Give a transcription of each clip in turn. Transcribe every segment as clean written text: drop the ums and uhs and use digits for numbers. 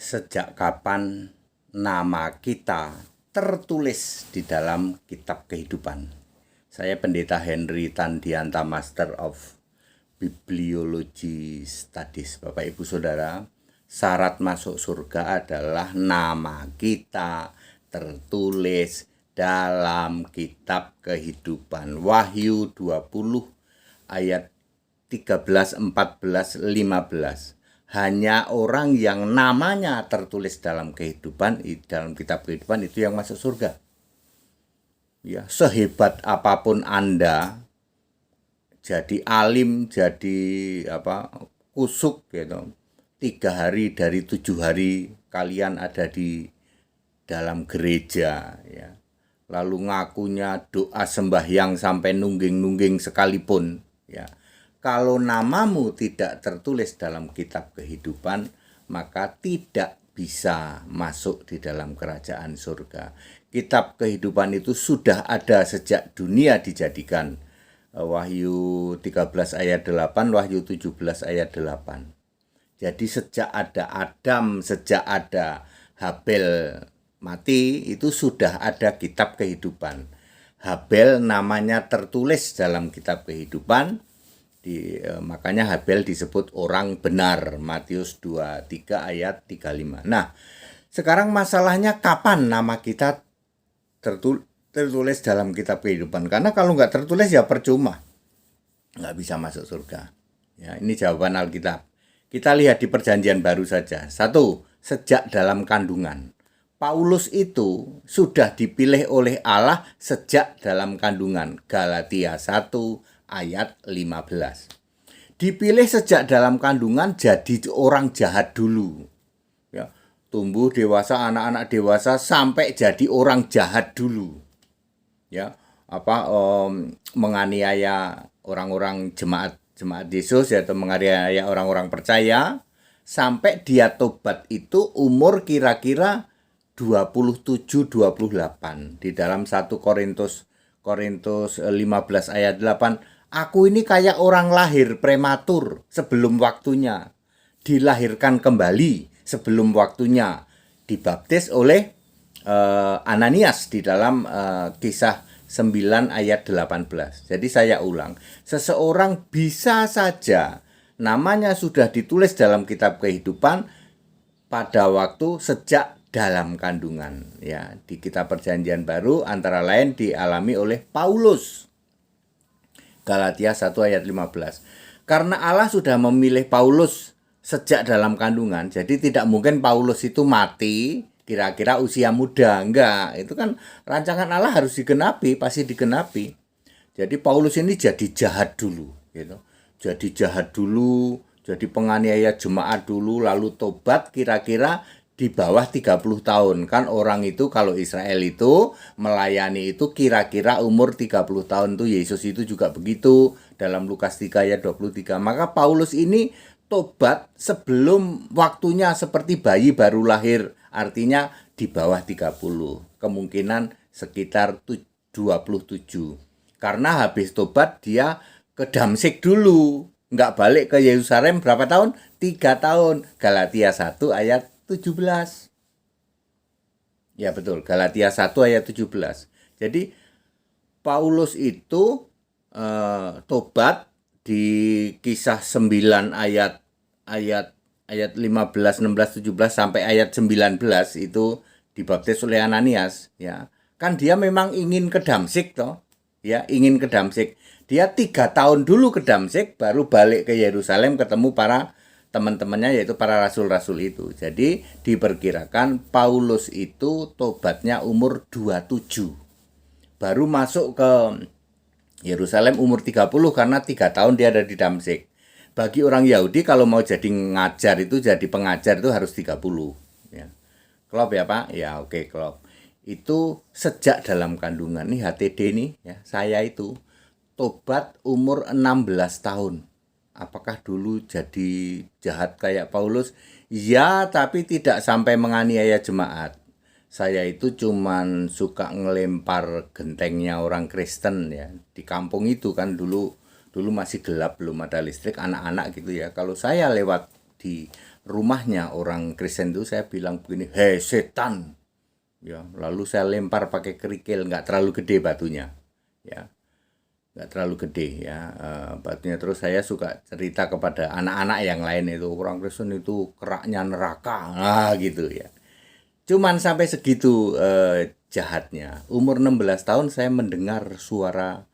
Sejak kapan nama kita tertulis di dalam kitab kehidupan? Saya Pendeta Henry Tandianta, Master of Bibliology Studies. Bapak Ibu Saudara, syarat masuk surga adalah nama kita tertulis dalam kitab kehidupan. Wahyu 20 ayat 13, 14, 15. Hanya orang yang namanya tertulis dalam kehidupan, dalam kitab kehidupan, itu yang masuk surga. Ya, sehebat apapun Anda, jadi alim, jadi kusuk gitu. 3 hari dari 7 hari kalian ada di dalam gereja, ya. Lalu ngakunya doa sembahyang sampai nungging-nungging sekalipun, ya. Kalau namamu tidak tertulis dalam kitab kehidupan, maka tidak bisa masuk di dalam kerajaan surga. Kitab kehidupan itu sudah ada sejak dunia dijadikan. Wahyu 13 ayat 8, Wahyu 17 ayat 8. Jadi sejak ada Adam, sejak ada Habel mati, itu sudah ada kitab kehidupan. Habel namanya tertulis dalam kitab kehidupan. Makanya Habel disebut orang benar, Matius 23 ayat 35. Nah, sekarang masalahnya kapan nama kita tertulis dalam kitab kehidupan? Karena kalau nggak tertulis ya percuma, nggak bisa masuk surga. Ya, ini jawaban Alkitab. Kita lihat di Perjanjian Baru saja. 1. Sejak dalam kandungan. Paulus itu sudah dipilih oleh Allah sejak dalam kandungan. Galatia 1 ayat 15. Dipilih sejak dalam kandungan jadi orang jahat dulu. Ya, tumbuh dewasa, anak-anak dewasa sampai jadi orang jahat dulu. Ya, menganiaya orang-orang jemaat Yesus, atau menganiaya orang-orang percaya sampai dia tobat itu umur kira-kira 27-28. Di dalam 1 Korintus 15 ayat 8, aku ini kayak orang lahir prematur sebelum waktunya, dilahirkan kembali sebelum waktunya, dibaptis oleh Ananias di dalam Kisah 9 ayat 18. Jadi saya ulang, seseorang bisa saja namanya sudah ditulis dalam kitab kehidupan pada waktu sejak dalam kandungan, ya. Di kitab Perjanjian Baru antara lain dialami oleh Paulus. Galatia 1 ayat 15. Karena Allah sudah memilih Paulus sejak dalam kandungan, jadi tidak mungkin Paulus itu mati kira-kira usia muda. Enggak, itu kan rancangan Allah harus digenapi, pasti digenapi. Jadi Paulus ini jadi jahat dulu, gitu. Jadi jahat dulu, jadi penganiaya jemaat dulu, lalu tobat kira-kira di bawah 30 tahun. Kan orang itu kalau Israel itu melayani itu kira-kira umur 30 tahun tuh. Yesus itu juga begitu dalam Lukas 3 ayat 23. Maka Paulus ini tobat sebelum waktunya, seperti bayi baru lahir, artinya di bawah 30. Kemungkinan sekitar 27. Karena habis tobat dia ke Damsyik dulu, nggak balik ke Yerusalem berapa tahun? 3 tahun. Galatia 1 ayat 17. Ya betul, Galatia 1 ayat 17. Jadi Paulus itu tobat di Kisah 9 ayat 15, 16, 17 sampai ayat 19 itu dibaptis oleh Ananias, ya. Kan dia memang ingin ke Damsyik toh, ya, ingin ke Damsyik. Dia 3 tahun dulu ke Damsyik, baru balik ke Yerusalem ketemu para teman-temannya, yaitu para rasul-rasul itu. Jadi diperkirakan Paulus itu tobatnya umur 27. Baru masuk ke Yerusalem umur 30 karena 3 tahun dia ada di Damsyik. Bagi orang Yahudi kalau mau jadi ngajar itu, jadi pengajar itu harus 30. Ya. Klop ya Pak? Ya oke, klop. Itu sejak dalam kandungan. Nih HTD nih, ya, saya itu tobat umur 16 tahun. Apakah dulu jadi jahat kayak Paulus? Ya, tapi tidak sampai menganiaya jemaat. Saya itu cuman suka ngelempar gentengnya orang Kristen, ya. Di kampung itu kan dulu masih gelap, belum ada listrik, anak-anak gitu ya. Kalau saya lewat di rumahnya orang Kristen itu, saya bilang begini, hei setan, ya, lalu saya lempar pakai kerikil, nggak terlalu gede batunya, ya, nggak terlalu gede ya, batunya. Terus saya suka cerita kepada anak-anak yang lain itu, orang Kristen itu keraknya neraka, gitu ya. Cuman sampai segitu jahatnya. Umur 16 tahun saya mendengar suara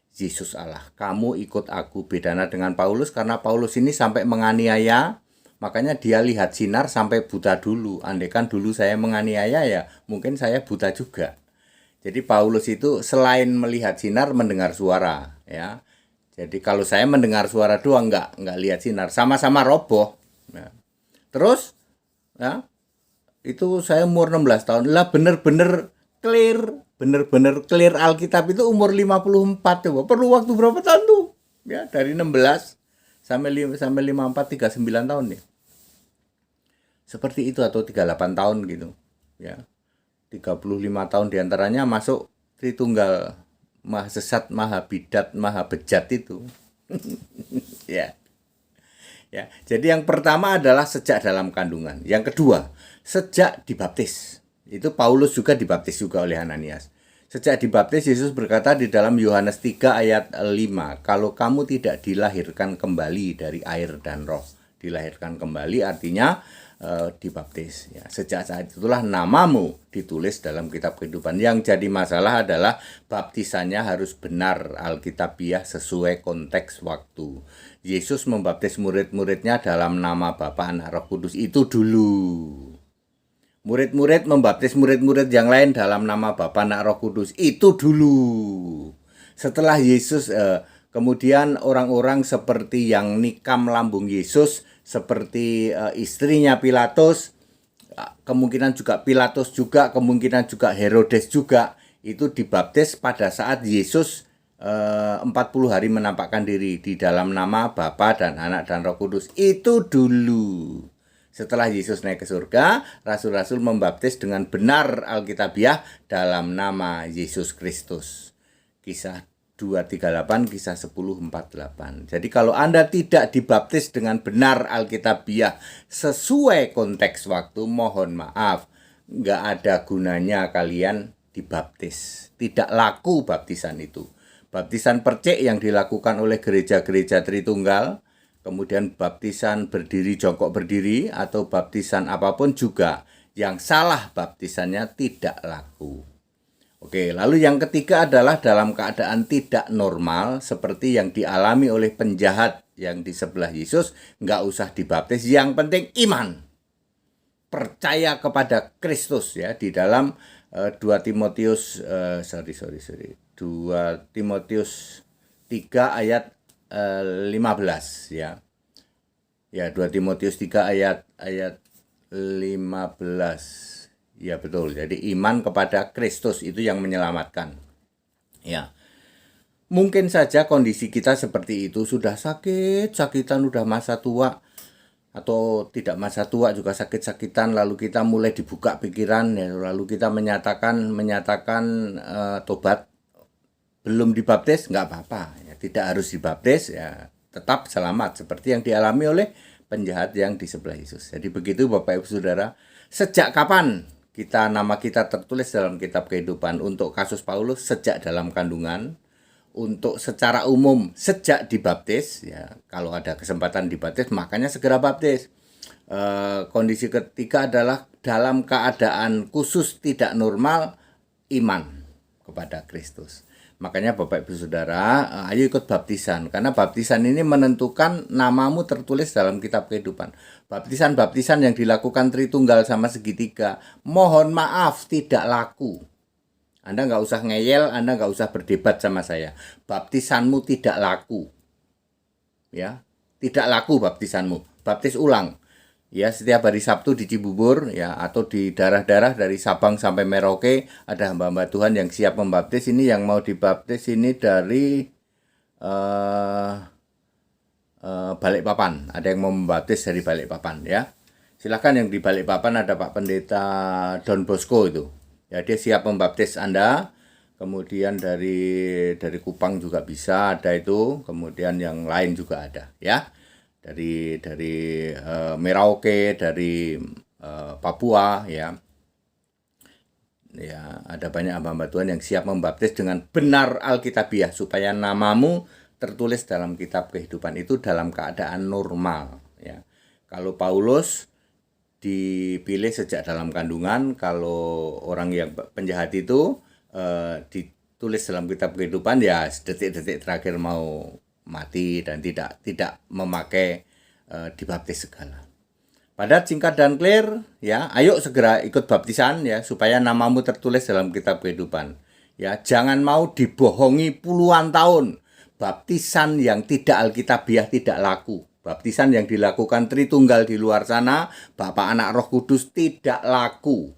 Yesus Allah, kamu ikut aku. Bedanya dengan Paulus, karena Paulus ini sampai menganiaya, makanya dia lihat sinar sampai buta dulu. Andaikan dulu saya menganiaya, ya mungkin saya buta juga. Jadi Paulus itu selain melihat sinar, mendengar suara, ya. Jadi kalau saya mendengar suara doang, nggak lihat sinar, sama-sama roboh. Ya. Terus, ya, itu saya umur 16 tahun lah, bener-bener clear Alkitab itu umur 54 tuh. Perlu waktu berapa tahun tuh? Ya, dari 16 sampai 54, 39 tahun ya. Seperti itu, atau 38 tahun gitu. Ya. 35 tahun diantaranya masuk Tritunggal, Maha Sesat, Maha Bidat, Maha Bejat itu. Ya. Ya, jadi yang pertama adalah sejak dalam kandungan. Yang kedua, sejak dibaptis. Itu Paulus juga dibaptis juga oleh Ananias. Sejak dibaptis, Yesus berkata di dalam Yohanes 3 ayat 5, kalau kamu tidak dilahirkan kembali dari air dan roh. Dilahirkan kembali artinya dibaptis. Ya, sejak saat itulah namamu ditulis dalam kitab kehidupan. Yang jadi masalah adalah baptisannya harus benar alkitabiah sesuai konteks waktu. Yesus membaptis murid-muridnya dalam nama Bapa, Anak, Roh Kudus itu dulu. Murid-murid membaptis murid-murid yang lain dalam nama Bapa, Anak, Roh Kudus itu dulu. Setelah Yesus, kemudian orang-orang seperti yang nikam lambung Yesus, seperti istrinya Pilatus, kemungkinan juga Pilatus juga, kemungkinan juga Herodes juga, itu dibaptis pada saat Yesus 40 hari menampakkan diri di dalam nama Bapa dan Anak dan Roh Kudus itu dulu. Setelah Yesus naik ke surga, rasul-rasul membaptis dengan benar alkitabiah dalam nama Yesus Kristus. Kisah 2:38, kisah 10:48. Jadi kalau Anda tidak dibaptis dengan benar alkitabiah sesuai konteks waktu, mohon maaf, nggak ada gunanya kalian dibaptis. Tidak laku baptisan itu. Baptisan percik yang dilakukan oleh gereja-gereja Tritunggal, kemudian baptisan berdiri, jongkok berdiri, atau baptisan apapun juga, yang salah baptisannya tidak laku. Oke, lalu yang ketiga adalah dalam keadaan tidak normal seperti yang dialami oleh penjahat yang di sebelah Yesus, nggak usah dibaptis, yang penting iman, percaya kepada Kristus ya. Di dalam 2 Timotius 2 Timotius 3 ayat 15 ya. Ya, 2 Timotius 3 ayat 15. Ya betul, jadi iman kepada Kristus itu yang menyelamatkan. Ya, mungkin saja kondisi kita seperti itu, sudah sakit-sakitan, udah masa tua, atau tidak masa tua juga sakit-sakitan, lalu kita mulai dibuka pikiran, ya, lalu kita menyatakan tobat, belum dibaptis, nggak apa-apa, ya, tidak harus dibaptis, ya tetap selamat, seperti yang dialami oleh penjahat yang di sebelah Yesus. Jadi begitu Bapak Ibu Saudara, sejak kapan nama kita tertulis dalam kitab kehidupan? Untuk kasus Paulus sejak dalam kandungan, untuk secara umum sejak dibaptis ya. Kalau ada kesempatan dibaptis, makanya segera baptis. Kondisi ketiga adalah dalam keadaan khusus tidak normal, iman kepada Kristus. Makanya Bapak Ibu Saudara, ayo ikut baptisan, karena baptisan ini menentukan namamu tertulis dalam kitab kehidupan. Baptisan-baptisan yang dilakukan Tritunggal sama segitiga, mohon maaf, tidak laku. Anda nggak usah ngeyel, Anda nggak usah berdebat sama saya. Baptisanmu tidak laku. Ya, tidak laku baptisanmu. Baptis ulang. Ya, setiap hari Sabtu di Cibubur ya, atau di daerah-daerah dari Sabang sampai Merauke ada hamba-hamba Tuhan yang siap membaptis. Ini yang mau dibaptis ini dari Balikpapan. Ada yang mau membaptis dari Balikpapan ya. Silakan, yang di Balikpapan ada Pak Pendeta Don Bosco itu. Ya, dia siap membaptis Anda. Kemudian dari Kupang juga bisa ada itu. Kemudian yang lain juga ada ya. Merauke, dari Papua, ya. Ya, ada banyak hamba-hamba Tuhan yang siap membaptis dengan benar Alkitabiah supaya namamu tertulis dalam kitab kehidupan itu dalam keadaan normal, ya. Kalau Paulus dipilih sejak dalam kandungan, kalau orang yang penjahat itu ditulis dalam kitab kehidupan ya detik-detik terakhir mau mati dan tidak memakai dibaptis segala. Padat, singkat, dan clear, ya. Ayo segera ikut baptisan, ya, supaya namamu tertulis dalam kitab kehidupan. Ya, jangan mau dibohongi puluhan tahun. Baptisan yang tidak alkitabiah tidak laku. Baptisan yang dilakukan Tritunggal di luar sana, Bapa, Anak, Roh Kudus tidak laku.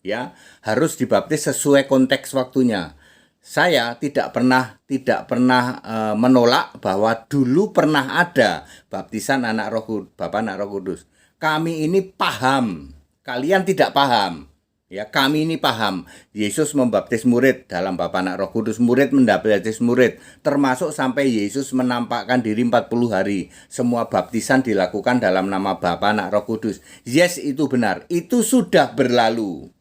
Ya, harus dibaptis sesuai konteks waktunya. Saya tidak pernah menolak bahwa dulu pernah ada baptisan Bapa, Anak, Roh Kudus. Kami ini paham, kalian tidak paham. Ya, kami ini paham. Yesus membaptis murid dalam Bapa, Anak, Roh Kudus. Murid membaptis murid, termasuk sampai Yesus menampakkan diri 40 hari. Semua baptisan dilakukan dalam nama Bapa, Anak, Roh Kudus. Yes, itu benar. Itu sudah berlalu.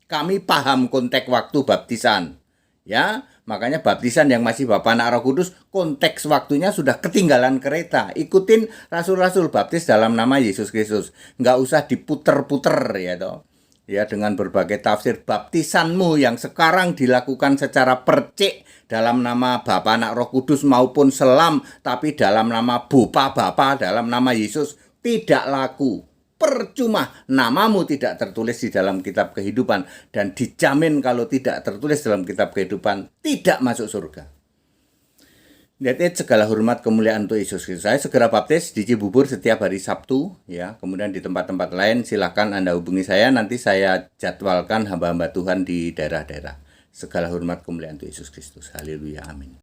Kami paham konteks waktu baptisan. Ya, makanya baptisan yang masih Bapa, Anak, Roh Kudus, konteks waktunya sudah ketinggalan kereta. Ikutin rasul-rasul baptis dalam nama Yesus Kristus. Nggak usah diputer-puter, ya toh. Ya, dengan berbagai tafsir. Baptisanmu yang sekarang dilakukan secara percik dalam nama Bapa, Anak, Roh Kudus maupun selam, tapi dalam nama Bapa, dalam nama Yesus, tidak laku. Percuma, namamu tidak tertulis di dalam kitab kehidupan, dan dijamin kalau tidak tertulis dalam kitab kehidupan tidak masuk surga. Lihat, segala hormat kemuliaan untuk Yesus Kristus. Saya segera baptis di Cibubur setiap hari Sabtu, ya. Kemudian di tempat-tempat lain silakan Anda hubungi saya, nanti saya jadwalkan hamba-hamba Tuhan di daerah-daerah. Segala hormat kemuliaan untuk Yesus Kristus. Haleluya, amin.